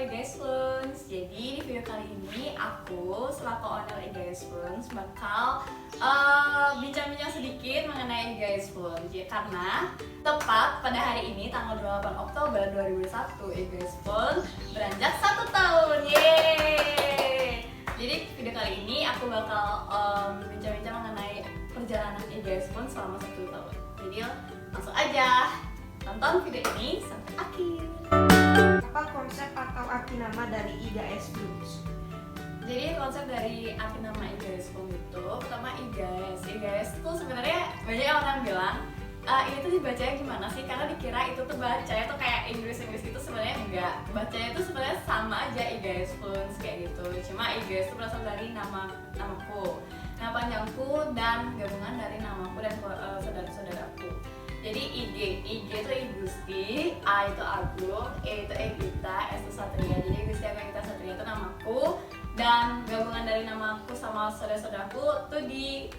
Guys Funds. Jadi di video kali ini aku selaku owner Guys Funds bakal bincang-bincang sedikit mengenai Guys Funds. Ya, karena tepat pada hari ini tanggal 28 Oktober 2021 Guys Funds beranjak 1 tahun. Yeay! Jadi video kali ini aku bakal bincang-bincang mengenai perjalanan Guys Funds selama 1 tahun. Jadi langsung aja tonton video ini sampai akhir. Apa konsep atau arti nama dari IGS Funds? Jadi konsep dari arti nama IGS Funds itu pertama IGS itu sebenarnya banyak orang bilang ini tuh dibacanya gimana sih, karena dikira itu tuh bacanya tuh kayak Inggris gitu, sebenarnya enggak. Bacanya itu sebenarnya sama aja IGS Funds kayak gitu. Cuma IGS itu berasal dari namaku, nama panjangku dan gabungan dari namaku dan saudara-saudaraku. Jadi IG itu Igusti, A itu Agung, E itu Egita, S itu Satria. Jadi Igusti Agung Egita Satria itu namaku, dan gabungan dari namaku sama saudara-saudaraku tuh di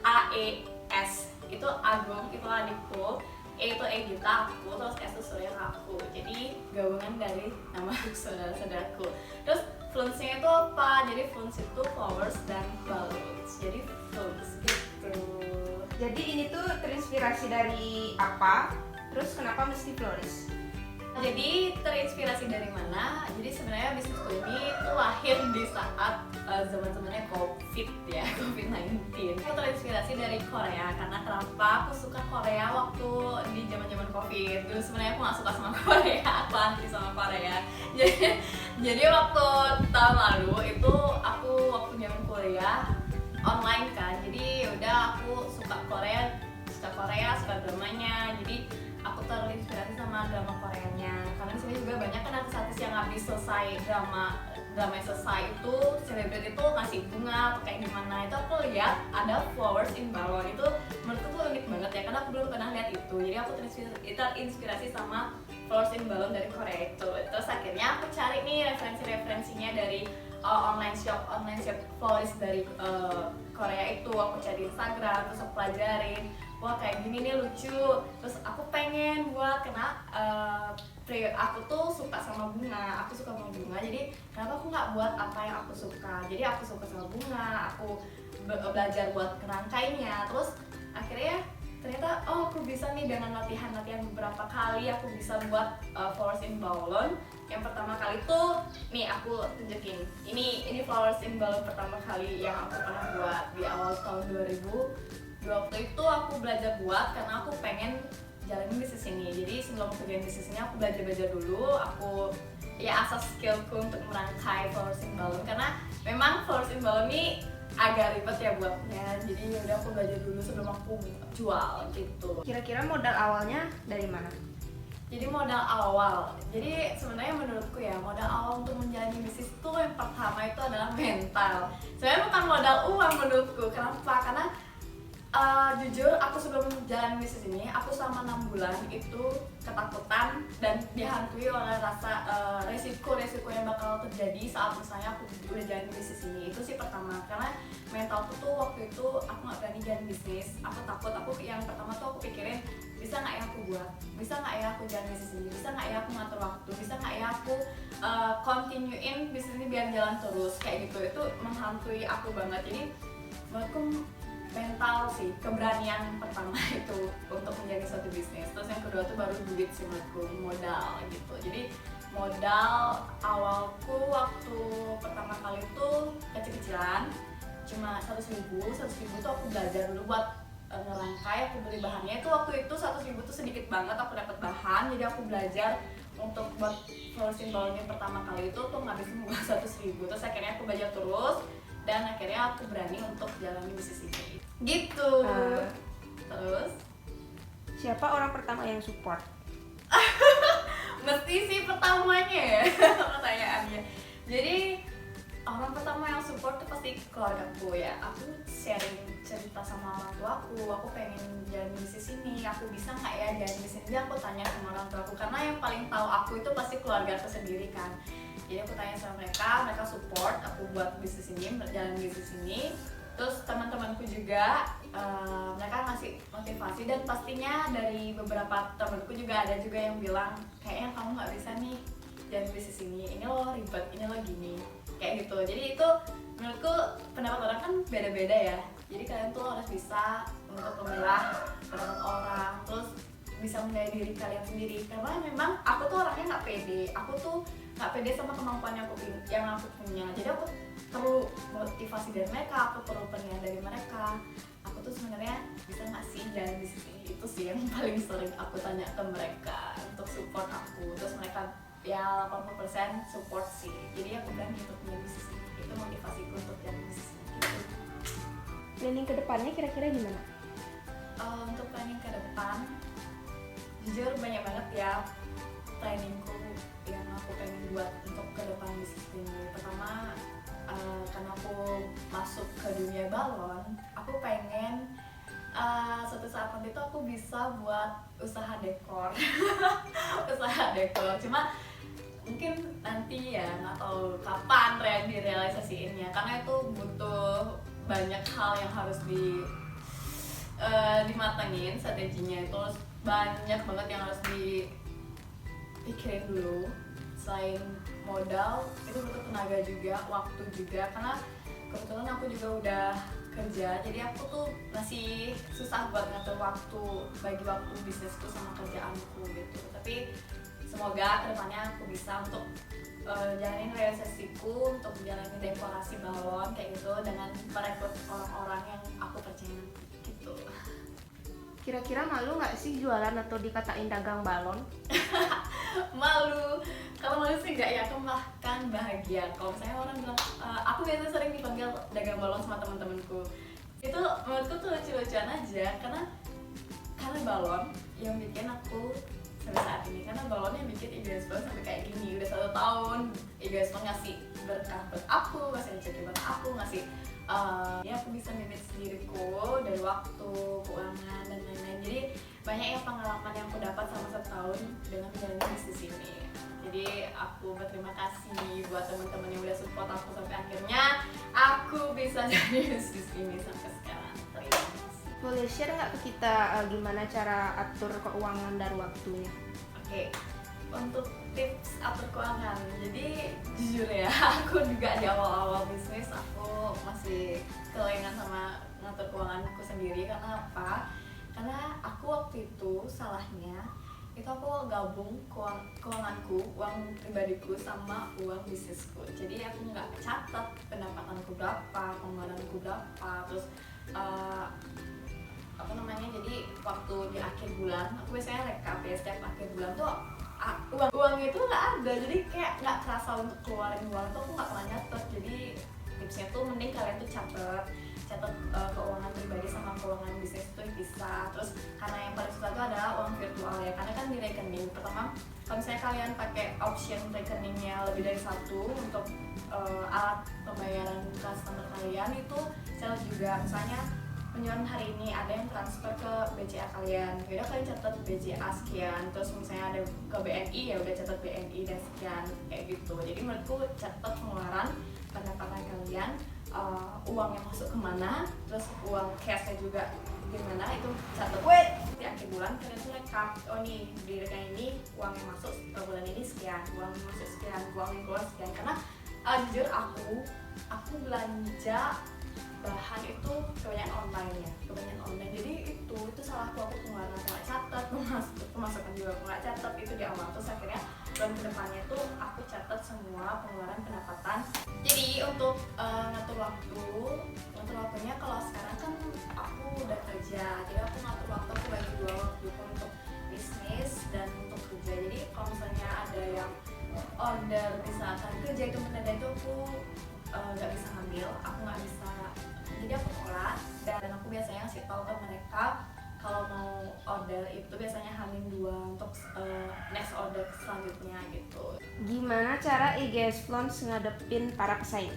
AES. Itu Agung, itu adikku, E itu Egita aku, terus S itu Surya aku. Jadi gabungan dari nama saudara-saudaraku. Terus Funds-nya itu apa? Jadi Funds itu flowers dan balloons. Jadi Funds gitu. Jadi ini tuh terinspirasi dari apa? Terus kenapa mesti floris? Jadi terinspirasi dari mana? Jadi sebenarnya bisnisku ini tuh lahir di saat zaman-zamannya COVID ya, COVID-19. Aku terinspirasi dari Korea, karena kenapa aku suka Korea waktu di zaman-zaman COVID. Dulu sebenarnya aku nggak suka sama Korea, aku anti sama Korea. Jadi waktu tahun lalu itu aku waktu zaman kuliah online kan. Jadi udah aku suka Korea, suka dramanya. Jadi aku terinspirasi sama drama Koreanya, karena di sini juga banyak kan artis-artis yang habis selesai drama yang selesai itu selebriti itu ngasih bunga atau kayak gimana. Itu aku lihat ada flowers in balloon, itu menurutku tuh unik banget ya, karena aku belum pernah lihat itu. Jadi aku terinspirasi sama flowers in balloon dari Korea itu. Terus akhirnya aku cari nih referensinya dari online shop flowers dari Korea itu. Aku cari Instagram, terus aku pelajarin, wah kayak gini nih lucu. Terus aku pengen buat, karena aku tuh suka sama bunga, jadi kenapa aku nggak buat apa yang aku suka. Jadi aku suka sama bunga, aku belajar buat ngerangkainya. Terus akhirnya ternyata aku bisa nih dengan latihan beberapa kali, aku bisa buat flowers in balloon. Yang pertama kali tuh nih aku tunjukin, ini flowers in balloon pertama kali yang aku pernah buat di awal tahun 2000. Waktu itu aku belajar buat karena aku pengen jalanin bisnis ini. Jadi sebelum aku jalanin bisnis ini aku belajar dulu, aku ya asas skillku untuk merangkai flowers in balloon, karena memang flowers in balloon ini agak ribet ya buatnya. Jadi udah aku belajar dulu sebelum aku jual gitu. Kira-kira modal awalnya dari mana? Jadi modal awal, jadi sebenarnya menurutku ya, modal awal untuk menjalani bisnis itu yang pertama itu adalah mental. Sebenarnya bukan modal uang menurutku. Kenapa? Karena jujur aku sebelum jalan bisnis ini, aku selama 6 bulan itu ketakutan dan dihantui oleh rasa resiko yang bakal terjadi saat misalnya aku udah jalan bisnis ini. Itu sih pertama, karena mentalku tuh waktu itu aku nggak berani jalan bisnis. Aku takut. Yang pertama tuh aku pikirin, bisa nggak ya aku buat, bisa nggak ya aku jalan bisnis ini, bisa nggak ya aku ngatur waktu, bisa nggak ya aku continuein bisnis ini biar jalan terus kayak gitu. Itu menghantui aku banget. Jadi menurutku mental sih, keberanian pertama itu untuk menjadi suatu bisnis. Terus yang kedua tuh baru duit sih menurutku, modal gitu. Jadi modal awalku waktu pertama kali tuh kecil-kecilan, cuma 100.000 tuh aku belajar dulu buat ngerangkai. Aku beli bahannya itu waktu itu 100.000 tuh sedikit banget aku dapat bahan. Jadi aku belajar untuk buat flowers in balloon yang pertama kali itu tuh ngabisin buat 100.000. Terus akhirnya aku belajar terus dan akhirnya aku berani untuk jalani bisnis ini gitu. Terus Siapa orang pertama yang support? mesti sih pertamanya ya pertanyaannya. Jadi orang pertama yang support tuh pasti keluargaku ya. Aku sharing cerita sama orang tuaku, aku pengen jalan bisnis ini, aku bisa nggak ya jalan bisnis ini. Aku tanya sama orang tuaku, karena yang paling tahu aku itu pasti keluargaku sendiri kan. Jadi aku tanya sama mereka support aku buat bisnis ini, berjalan bisnis ini. Terus teman-temanku juga mereka ngasih motivasi, dan pastinya dari beberapa temanku juga ada juga yang bilang kayaknya kamu nggak bisa nih dan bisnis ini loh ribet, ini loh gini, kayak gitu. Jadi itu menurutku pendapat orang kan beda-beda ya, jadi kalian tuh harus bisa untuk memilah pendapat orang, terus bisa menilai diri kalian sendiri. Karena memang aku tuh orangnya nggak pede, aku tuh nggak pede sama kemampuan yang aku punya. Jadi aku perlu motivasi dari mereka, aku perlu penilaian dari mereka. Aku tuh sebenarnya bisa nggak sih jalan bisnis ini, itu sih yang paling sering aku tanya ke mereka untuk support aku. Terus mereka ya 80% support sih. Jadi aku berani untuk punya bisnis ini, itu motivasiku untuk jalan bisnis ini gitu. Planning ke depannya kira-kira gimana? Untuk planning ke depan, jujur banyak banget ya planningku yang aku pengen buat untuk ke depan bisnis ini. Pertama, karena aku masuk ke dunia balon, aku pengen suatu saat nanti tuh aku bisa buat usaha dekor. Usaha dekor, cuma mungkin nanti ya nggak tahu kapan direalisasiinnya, karena itu butuh banyak hal yang harus dimatengin strateginya, itu banyak banget yang harus dipikirin dulu. Selain modal, itu butuh tenaga juga, waktu juga, karena kebetulan aku juga udah kerja, jadi aku tuh masih susah buat ngatur waktu, bagi waktu bisnisku sama kerjaanku gitu. Tapi semoga kedepannya aku bisa untuk jalanin realisasiku, untuk jalanin dekorasi balon kayak gitu, dengan merekrut orang-orang yang aku percaya gitu. Kira-kira malu nggak sih jualan atau dikatain dagang balon? Malu, kalau malu sih enggak ya, aku bahkan bahagia kalau misalnya orang bilang, aku biasa sering dipanggil dagang balon sama teman-temanku. Itu menurutku tuh lucu-lucuan aja, karena balon yang bikin aku sampai saat ini, karena balon yang bikin IGSPO sampai kayak gini. Udah 1 tahun IGSPO ngasih berkah buat aku, ngasih rezeki buat aku, ngasih ya aku bisa manage diriku dari waktu, keuangan, dan lain-lain. Jadi banyak ya pengalaman yang aku dapat selama 1 tahun dengan menjalani bisnis ini. Jadi aku berterima kasih buat teman-teman yang udah support aku sampai akhirnya aku bisa jadi bisnis ini sampai sekarang. Terima kasih. Boleh share nggak ke kita gimana cara atur keuangan dan waktunya? Oke, untuk tips atur keuangan, jadi jujur ya, aku juga di awal-awal bisnis aku masih kelengan sama ngatur keuanganku sendiri. Karena apa? Karena aku waktu itu salahnya itu aku gabung keuanganku, uang pribadiku sama uang bisnisku. Jadi aku nggak catat pendapatanku berapa, pengeluaranku berapa, terus jadi waktu di akhir bulan aku biasanya rekap ya, setiap akhir bulan tuh uang itu nggak ada, jadi kayak nggak kerasa untuk keluarin uang tuh aku nggak pernah nyatet. Jadi tipsnya tuh mending kalian tuh catat keuangan pribadi sama keuangan bisnis itu bisa. Terus karena yang paling susah itu adalah uang virtual ya, karena kan di rekening pertama kalau misalnya kalian pakai option rekeningnya lebih dari 1 untuk alat pembayaran customer kalian itu sales juga. Misalnya penjualan hari ini ada yang transfer ke BCA kalian, yaudah kalian catat BCA sekian. Terus misalnya ada ke BNI, ya udah catat BNI dan sekian, kayak gitu. Jadi menurutku catat pengeluaran, pendapatan kalian, uang yang masuk kemana, terus uang cashnya juga gimana, itu catat. Di akhir bulan kalian tuh rekap, oh nih di rekening ini uang yang masuk bulan ini sekian, uang yang masuk sekian, uang yang keluar sekian. Karena jujur aku belanja bahan itu kebanyakan online ya, jadi itu salahku, aku pengeluaran aku nggak catat, pemasukan juga aku nggak catat itu di awal. Terus akhirnya bulan kedepannya tuh aku catat semua pengeluaran, pendapatan. Jadi untuk ngatur waktunya, kalau sekarang kan aku udah kerja, jadi aku ngatur waktu, aku bagi 2 waktu untuk bisnis dan untuk kerja. Jadi kalau misalnya ada yang order misalkan kerja itu mendadak, itu aku nggak bisa ngambil, aku nggak bisa, jadi aku tolak. Dan aku biasanya ngasih tahu ke mereka kalau mau order itu biasanya H-2 untuk next order selanjutnya gitu. Gimana cara IGS Lounge ngadepin para pesaing?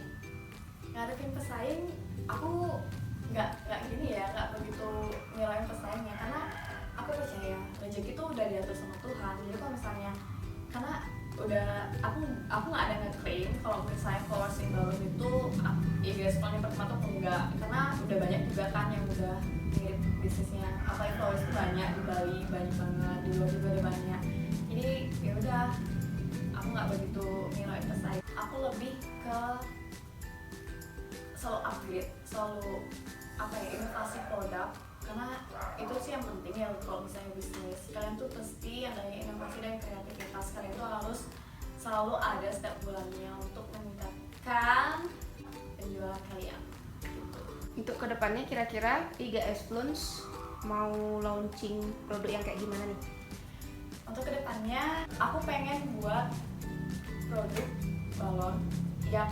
Ngadepin pesaing, aku nggak gini ya, nggak begitu nilai pesaingnya, karena aku percaya rezeki itu udah diatur sama Tuhan. Jadi kalau misalnya, karena udah aku nggak ada ngeklaim kalau misalnya followers di balon itu IGS Lounge yang pertama tuh enggak, karena udah banyak juga kan yang udah mirip bisnisnya, apalagi followers itu banyak di Bali, banyak banget, di luar juga ada banyak. Jadi ya udah, aku nggak nggak begitu investasi. Aku lebih ke selalu upgrade, selalu inovasi produk, karena itu sih yang penting ya kalau misalnya bisnis. Kalian tuh pasti adanya inovasi dan kreativitas, kalian tuh harus selalu ada setiap bulannya untuk meningkatkan penjualan kalian gitu. Untuk kedepannya kira-kira IGS Lounge mau launching produk yang kayak gimana nih? Untuk kedepannya aku pengen buat produk balon yang,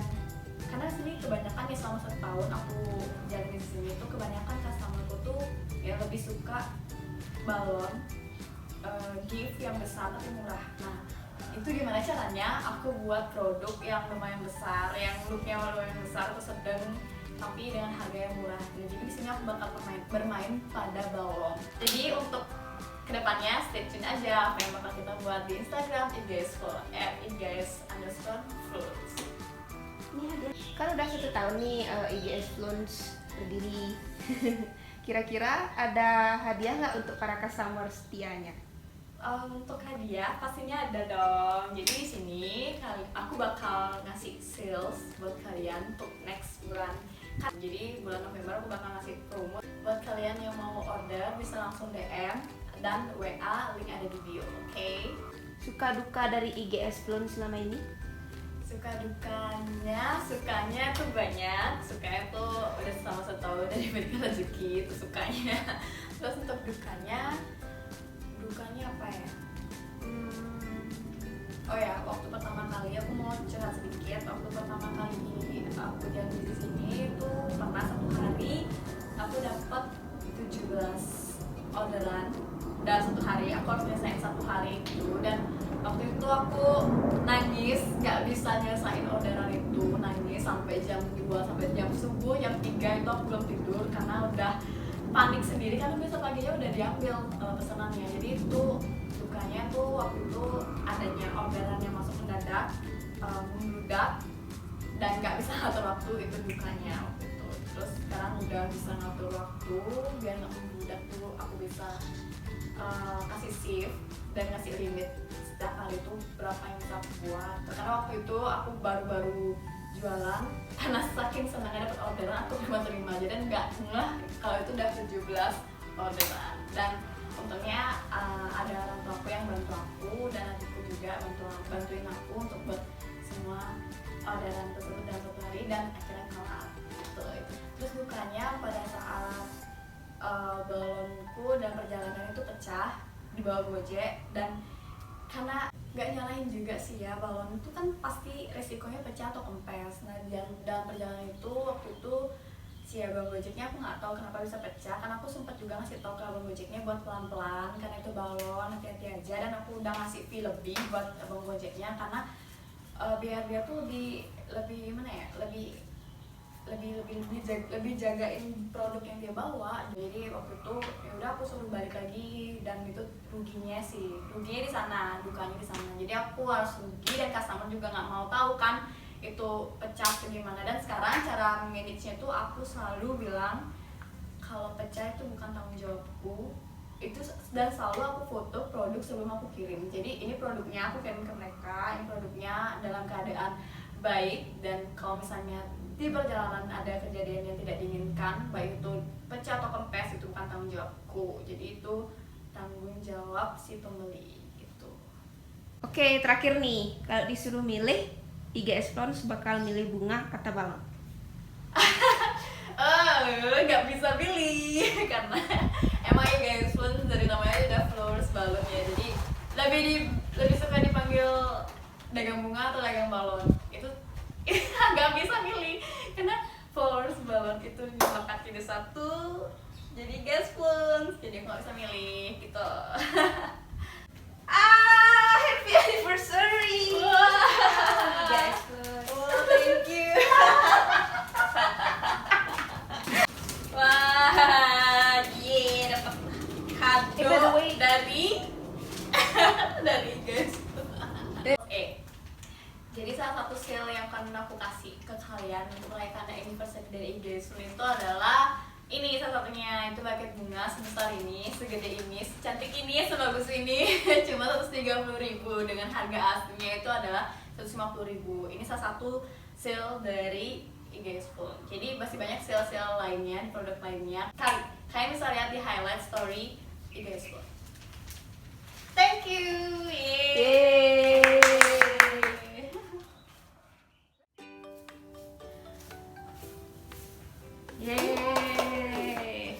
karena sini kebanyakan ya selama 1 tahun aku jalan di sini itu kebanyakan customerku tuh yang lebih suka balon gift yang besar tapi murah. Nah itu gimana caranya aku buat produk yang lumayan besar, yang looknya lumayan besar atau sedang tapi dengan harga yang murah. Nah, jadi di sini aku bakal bermain pada balon. Jadi untuk kedepannya stay tune aja apa yang bakal kita buat di Instagram @igs_fruits. Ini ada kan udah 1 tahun nih IGS Lounge berdiri. Kira-kira ada hadiah nggak untuk para customer setianya? Untuk hadiah pastinya ada dong. Jadi di sini aku bakal ngasih sales buat kalian untuk next bulan. Jadi bulan November aku bakal ngasih promo buat kalian yang mau order, bisa langsung DM dan WA, link ada di bio. Oke? Suka duka dari IGS Lounge selama ini? Suka sukanya tuh banyak. Sukanya tuh udah selama 1 tahun dan diberikan rezeki, itu sukanya. Terus untuk dukanya apa ya? Oh ya, waktu pertama kali aku mau curhat sedikit. Waktu pertama kali aku jadi di sini itu pernah 1 hari aku dapat 17 orderan. Dan 1 hari aku harus nyelesain 1 hari itu, dan waktu itu aku nangis nggak bisa nyelesain orderan itu, nangis sampai jam 2, sampai jam subuh, jam 3 itu aku belum tidur karena udah panik sendiri karena besok paginya udah diambil pesanannya. Jadi itu dukanya tuh waktu itu adanya orderan yang masuk mendadak, membludak dan nggak bisa ngatur waktu, itu dukanya waktu itu. Terus sekarang udah bisa ngatur waktu biar nggak membludak tuh, aku bisa kasih shift dan ngasih limit setiap hari itu berapa yang bisa aku buat. Karena waktu itu aku baru-baru jualan, karena saking senangnya dapat orderan aku cuma terima aja dan nggak ngeh kalau itu udah 17 orderan. Dan untungnya ada orang tua aku yang bantu aku dan adikku juga bantuin aku untuk buat semua orderan tersebut dalam 1 hari dan akhirnya kelar gitu. Terus dukanya pada saat balonku dan perjalanan itu pecah di bawah Gojek, dan karena nggak nyalahin juga sih ya, balon itu kan pasti resikonya pecah atau kempes. Nah dalam perjalanan itu waktu itu si abang Gojeknya aku nggak tahu kenapa bisa pecah, karena aku sempat juga ngasih tahu ke abang Gojeknya buat pelan-pelan karena itu balon, hati-hati aja, dan aku udah ngasih fee lebih buat abang Gojeknya karena biar dia tuh lebih gimana ya, lebih jagain produk yang dia bawa. Jadi waktu itu ya udah aku suruh balik lagi, dan itu ruginya di sana, dukanya di sana. Jadi aku harus rugi dan customer juga nggak mau tahu kan itu pecah atau gimana. Dan sekarang cara manage-nya tuh aku selalu bilang kalau pecah itu bukan tanggung jawabku itu, dan selalu aku foto produk sebelum aku kirim. Jadi ini produknya aku kirim ke mereka, ini produknya dalam keadaan baik, dan kalau misalnya di perjalanan ada kejadian yang tidak diinginkan, baik itu pecah atau kempes, itu bukan tanggung jawabku. Jadi itu tanggung jawab si pembeli gitu. Oke, terakhir nih, kalau disuruh milih IGS Lounge bakal milih bunga atau balon? Nggak bisa pilih karena emang IGS Lounge dari namanya udah flowers balon ya, jadi lebih suka dipanggil dagang bunga atau dagang balon. Itu nggak bisa milih karena flowers balon itu melekat jadi satu, jadi IGS Lounge, jadi nggak bisa milih gitu. Happy anniversary! IGS Lounge. Oh, thank you. Wah, dapat kado By the way, dari guys. Jadi salah satu sale yang akan aku kasih ke kalian untuk merayakan anniversary dari IGS itu adalah ini, salah satunya itu buket bunga sebesar ini, segede ini, secantik ini, sebagus ini. Cuma 130.000, dengan harga aslinya itu adalah 150.000. Ini salah satu sale dari IGS Phone. Jadi masih banyak sale-sale lainnya, produk lainnya. Kalian bisa lihat di highlight story IGS Phone. Thank you. Yeay. Yeay.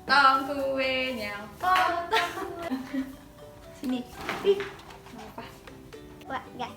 Tong kuenya potong. Sini. Ih, apa? Wah, enggak.